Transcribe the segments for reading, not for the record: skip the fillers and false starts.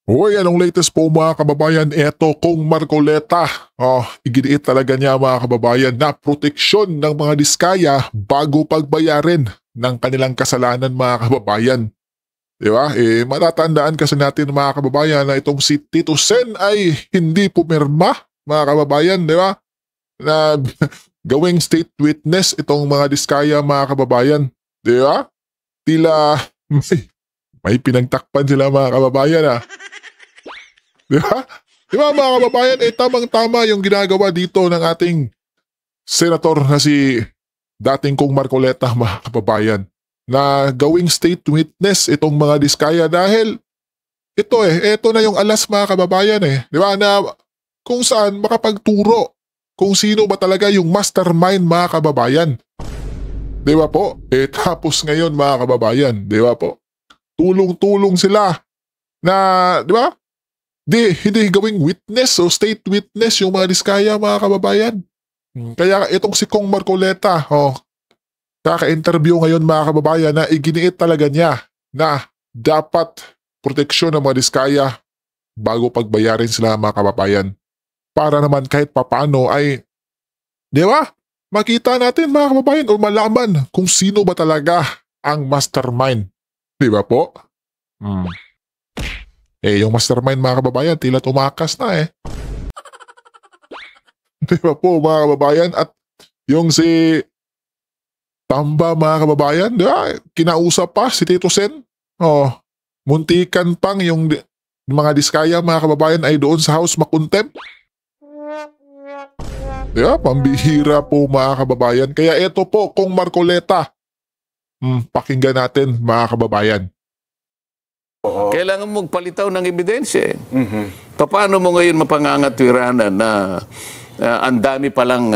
Hoy, anong latest po mga kababayan? Eto kung Marcoleta. Iginiit talaga niya mga kababayan na proteksyon ng mga diskaya bago pagbayarin ng kanilang kasalanan mga kababayan. Di ba? Matatandaan kasi natin mga kababayan na itong si Tito Sen ay hindi pumirma mga kababayan, di ba? Na gawing state witness itong mga diskaya mga kababayan. Di ba? Tila may pinagtakpan sila mga kababayan Di ba? Di ba mga kababayan, tamang-tama yung ginagawa dito ng ating senator na si dating Kong Marcoleta mga kababayan na gawing state witness itong mga diskaya dahil ito na yung alas mga kababayan Di ba? Na kung saan makapagturo kung sino ba talaga yung mastermind mga kababayan. Di ba po? Tapos ngayon mga kababayan, di ba po? Tulong-tulong sila na, di ba? Hindi gawing witness o state witness yung mga diskaya mga kababayan. Kaya itong si Kong Marcoleta, kaka-interview ngayon mga kababayan na iginiit talaga niya na dapat proteksyon ng mga diskaya bago pagbayarin sila mga kababayan. Para naman kahit papano ay, di ba? Makita natin mga kababayan o malaman kung sino ba talaga ang mastermind. Di ba po? Yung mastermind mga kababayan, tila tumakas na Di ba po mga kababayan? At yung si Tamba mga kababayan, di ba? Kinausap pa si Tito Sen. Muntikan pang yung mga diskaya mga kababayan ay doon sa house makuntem. Di ba? Pambihira po mga kababayan. Kaya eto po, Kong Marcoleta. Pakinggan natin mga kababayan. Kailangan mong palitaw ng ebidensya. Paano mo ngayon mapangangatwiranan na ang dami palang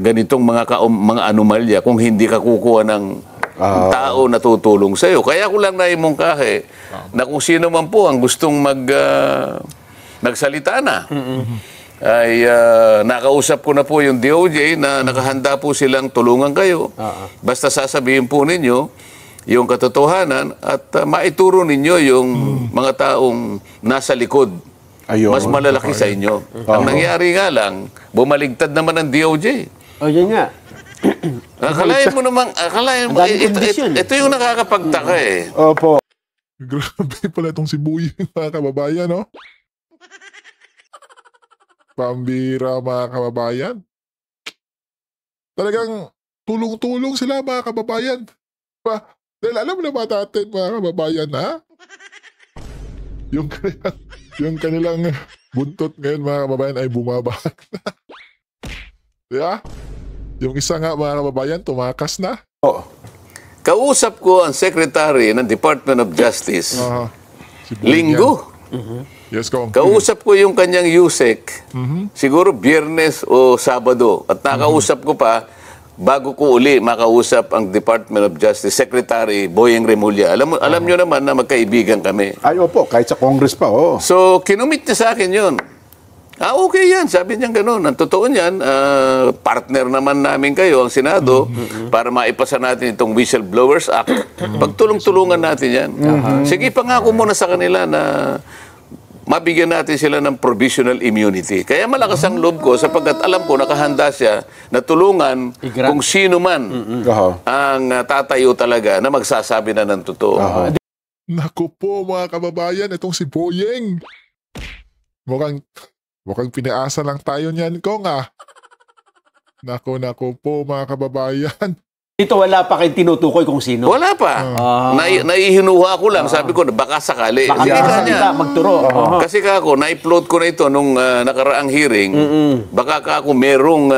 ganitong mga anomalya kung hindi ka kukuha ng tao na tutulong sa'yo? Kaya ko lang naimungkahe na kung sino man po ang gustong magsalita na, ay nakausap ko na po yung DOJ na nakahanda po silang tulungan kayo. Basta sasabihin po ninyo yung katotohanan at maituro ninyo yung mga taong nasa likod. Mas malalaki sa inyo. Ang nangyari nga lang, bumaligtad naman ang DOJ. Yan nga. Akalain mo naman, ito yung nakakapagtaka Opo. Grabe pala itong si Buying mga kababayan, Pambira mga kababayan. Talagang tulong-tulong sila mga kababayan. Dahil alam naman natin mga kababayan yung kanilang buntot ngayon mga kababayan ay bumabalik na. Diba? Yung isa nga mga kababayan tumakas na. Kausap ko ang Secretary ng Department of Justice Linggo. Yes, Kong. Kausap ko yung kanyang USEC siguro Biyernes o Sabado at nakausap ko pa bago ko uli makausap ang Department of Justice Secretary Boyeng Remulla. Alam nyo naman na magkaibigan kami. Opo, kahit sa Congress pa, So, kinumit niya sa akin yun. Okay yan. Sabi niya gano'n. Ang totoo niyan, partner naman namin kayo, ang Senado, para maipasa natin itong Whistleblowers Act. Pagtulong-tulungan natin yan. Sige, pangako muna sa kanila na mabigyan natin sila ng provisional immunity. Kaya malakas ang loob ko sapagkat alam ko nakahanda siya na tulungan kung sino man ang tatayo talaga na magsasabi na ng totoo. Naku po mga kababayan, itong si Boyeng. Mukhang pinaasa lang tayo niyan, Kong Naku po mga kababayan. Dito wala pa kayong tinutukoy kung sino? Wala pa. Naihinuha ko lang. Sabi ko, baka sakali. Baka kita magturo. Kasi kako, na-upload ko na ito nung nakaraang hearing. Baka kako merong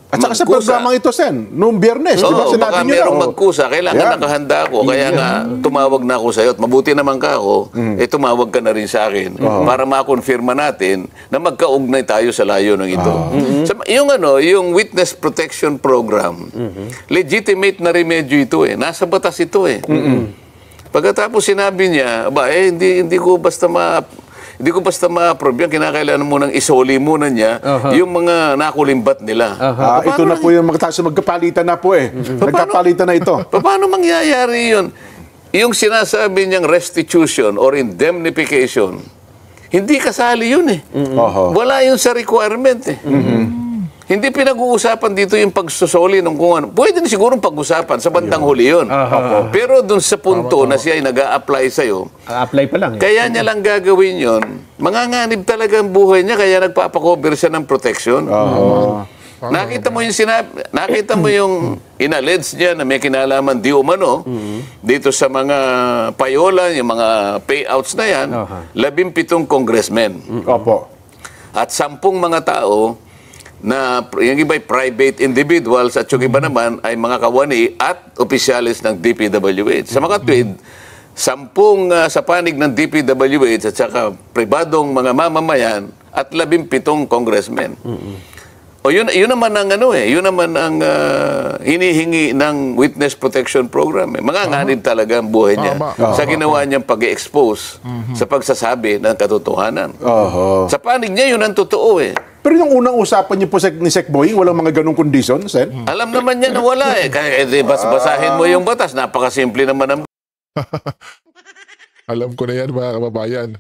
At saka sa programang ito, Sen, noong Biyernes, di ba sinabi baka nyo merong magkusa. Kailangan nakahanda ako. Kaya nga, tumawag na ako sa'yo. At mabuti naman ka ako, tumawag ka na rin sa akin para makonfirma natin na magkaugnay tayo sa layo ng ito. Yung Witness Protection Program, legitimate na remedyo ito Nasa batas ito Pagkatapos sinabi niya, hindi ko basta ma-approve yan. Kinakailangan mo nang isoli muna niya yung mga nakulimbat nila. Ito na po yung magkapalitan na po Nagkapalitan na ito. Paano mangyayari yun? yung sinasabi niyang restitution or indemnification, hindi kasali yun eh. Wala yun sa requirement eh. Hindi pinag-uusapan dito yung pagsusoli ng kung ano. Pwede na siguro pag-usapan sa bandang huli yun. Pero dun sa punto na siya ay nag-a-apply sa'yo, apply pa lang. kaya niya lang gagawin yun, manganganib talaga ang buhay niya, kaya nagpapakover siya ng protection. Nakita mo yung nakita mo yung inalleged niya na may kinalaman di umano dito sa mga payola, yung mga payouts na yan, 17 congressmen. Opo. At 10 mga tao na yung iba ay private individuals at yung iba naman ay mga kawani at opisyalis ng DPWH. Sa mga tweet, 10 sa panig ng DPWH at saka pribadong mga mamamayan at 17 congressmen. O yun naman ang yun naman ang hinihingi ng Witness Protection Program. Manganganib talaga ang buhay niya sa ginawa niyang pag-expose sa pagsasabi ng katotohanan. Sa panig niya, yun ang totoo eh. Pero yung unang usapan niyo po ni Sec Boying, walang mga ganong condition, Sen? Alam naman niya na wala eh. Kaya basahin mo yung batas. Napakasimple naman ang Alam ko na yan mga kababayan.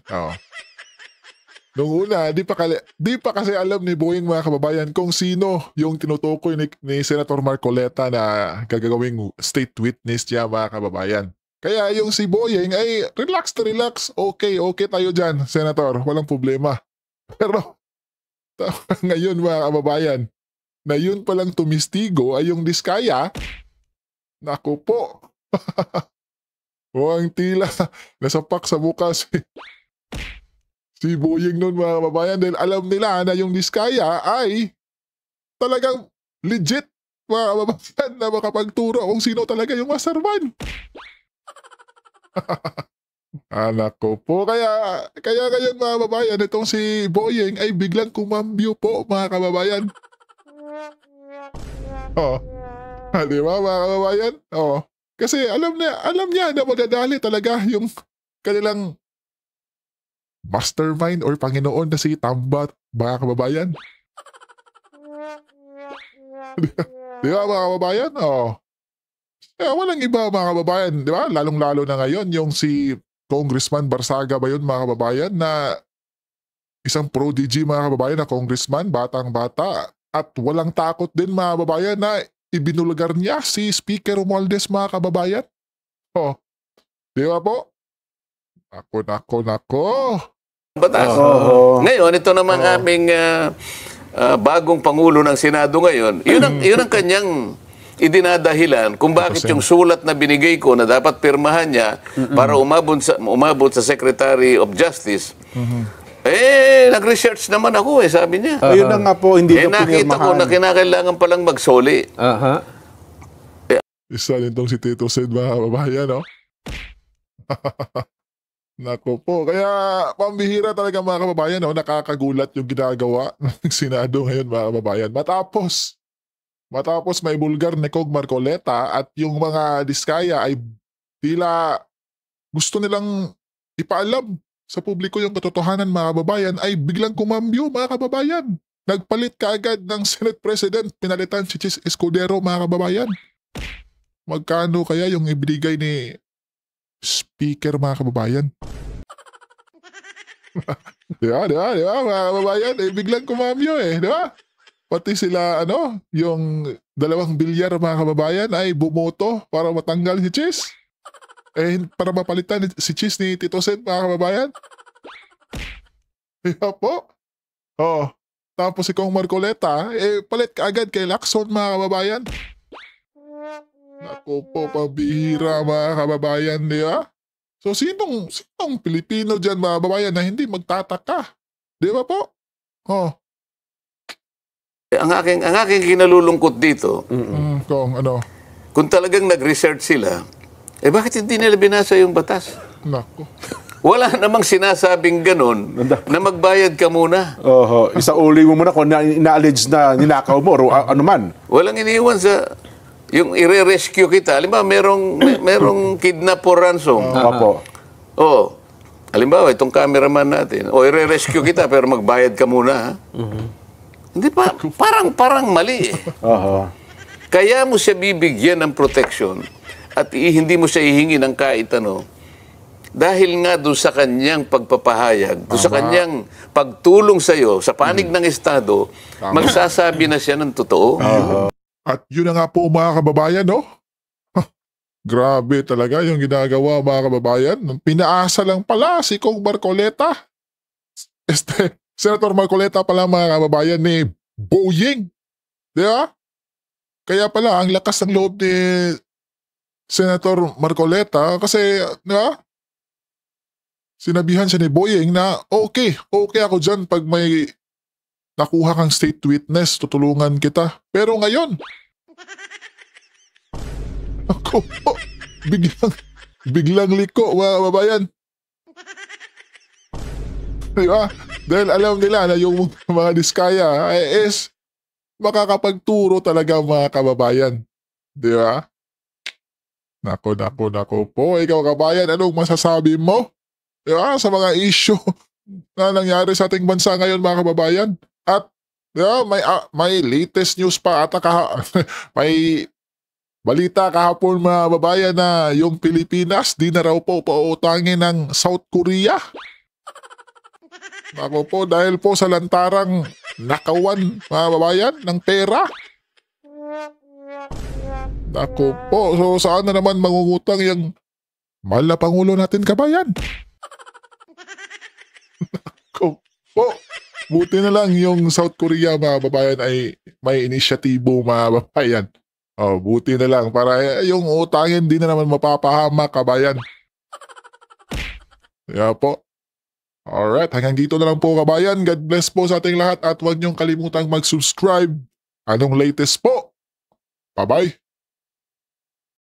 Noong una, di pa kasi alam ni Boying mga kababayan kung sino yung tinutukoy ni Senator Marcoleta na gagawing state witness niya mga kababayan. Kaya yung si Boying ay relax na relax. Okay tayo dyan, Senator. Walang problema. Pero ngayon mga kababayan, na yun palang tumistigo ay yung Diskaya. Naku po. Mukhang tila nasapak sa bukas si Boying nun mga kababayan dahil alam nila na yung Diskaya ay talagang legit mga kababayan na makapagturo kung sino talaga yung mastermind. Anak ko po. Kaya ngayon mga kababayan, itong si Boying ay biglang kumambyo po mga kababayan. Di ba mga kababayan? Kasi alam niya na madadali talaga yung kanilang mastermind or Panginoon na si Tambat mga kababayan. Di ba mga kababayan? Walang iba mga kababayan. Di ba? Lalong-lalo na ngayon yung si Congressman Barsaga ba yun mga kababayan na isang prodigy mga kababayan na congressman, batang-bata at walang takot din mga kababayan na ibinulgar niya si Speaker Romualdez mga kababayan. Di ba po? Nako. batas. Ngayon, ito naman aming bagong Pangulo ng Senado ngayon, yun ang kanyang idinadahilan kung bakit yung sulat na binigay ko na dapat pirmahan niya para umabot sa Secretary of Justice. Nag-research naman ako sabi niya. Ayun na nga po, hindi ko nakita ko na kinakailangan palang magsoli. Isa din tong si Tito Sed mga kababayan, no? Nako po. Kaya pambihira talaga mga kababayan, no? Nakakagulat yung ginagawa ng Senado ngayon mga kababayan. Matapos may bulgar ni Kog Marcoleta at yung mga Diskaya ay tila gusto nilang ipaalam sa publiko yung katotohanan mga kababayan ay biglang kumambyo mga kababayan. Nagpalit kaagad ng Senate President, pinalitan si Chis Escudero mga kababayan. Magkano kaya yung ibigay ni Speaker mga kababayan? Di ba mga kababayan? Biglang kumambyo di ba? Pati sila, yung 2 bilyar mga kababayan ay bumoto para matanggal si Chis. Para mapalitan si Chis ni Tito Sen mga kababayan. Kaya po. Tapos si Kong Marcoleta, palit ka agad kay Lacson mga kababayan. Naku po, pabihira mga kababayan, di ba? So, sinong Pilipino dyan mga kababayan na hindi magtataka? Di ba po? Ang aking kinalulungkot dito, kung talagang nag-research sila, bakit hindi nila binasa yung batas? Naku. Wala namang sinasabing ganun na magbayad ka muna. Isauli mo muna kung ina-allege na ninakaw mo o ano man. Walang iniwan sa yung i-rescue kita. Halimbawa, merong kidnap or ransom. Halimbawa, itong cameraman natin. I-rescue kita pero magbayad ka muna. Hindi pa, parang mali. Kaya mo siya bibigyan ng protection at hindi mo siya hihingi ng kahit ano, dahil nga doon sa kanyang pagpapahayag, doon sa kanyang pagtulong sa iyo, sa panig ng Estado, magsasabi na siya ng totoo. At yun na nga po mga kababayan, no? Grabe talaga yung ginagawa mga kababayan. Pinaasa lang pala si Kong Marcoleta. Senator Marcoleta pala mga kababayan ni Boying. Di ba? Kaya pala ang lakas ng loob ni Senator Marcoleta kasi, di ba? Sinabihan siya ni Boying na okay ako dyan pag may nakuha kang state witness, tutulungan kita. Pero ngayon, ako po, biglang liko, mga kababayan. Diba? Dahil alam nila na yung mga diskaya is makakapagturo talaga mga kababayan. Diba? Nako po. Ikaw kabayan, anong masasabi mo? Diba? Sa mga issue na nangyari sa ating bansa ngayon mga kababayan. At diba, may latest news pa at may balita kahapon mga babayan na yung Pilipinas di na raw po pautangin ng South Korea. Ako po dahil po sa lantarang nakawan mga babayan ng pera. Ako po, so saan na naman mangungutang yung mahal na Pangulo natin kabayan? Ako po, buti na lang yung South Korea mga babayan ay may inisyatibo mga babayan. Oh, buti na lang para yung utangin di na naman mapapahama kabayan. Kaya po. Alright, hanggang dito na lang po kabayan. God bless po sa ating lahat at huwag niyong kalimutang mag-subscribe. Anong latest po? Bye-bye.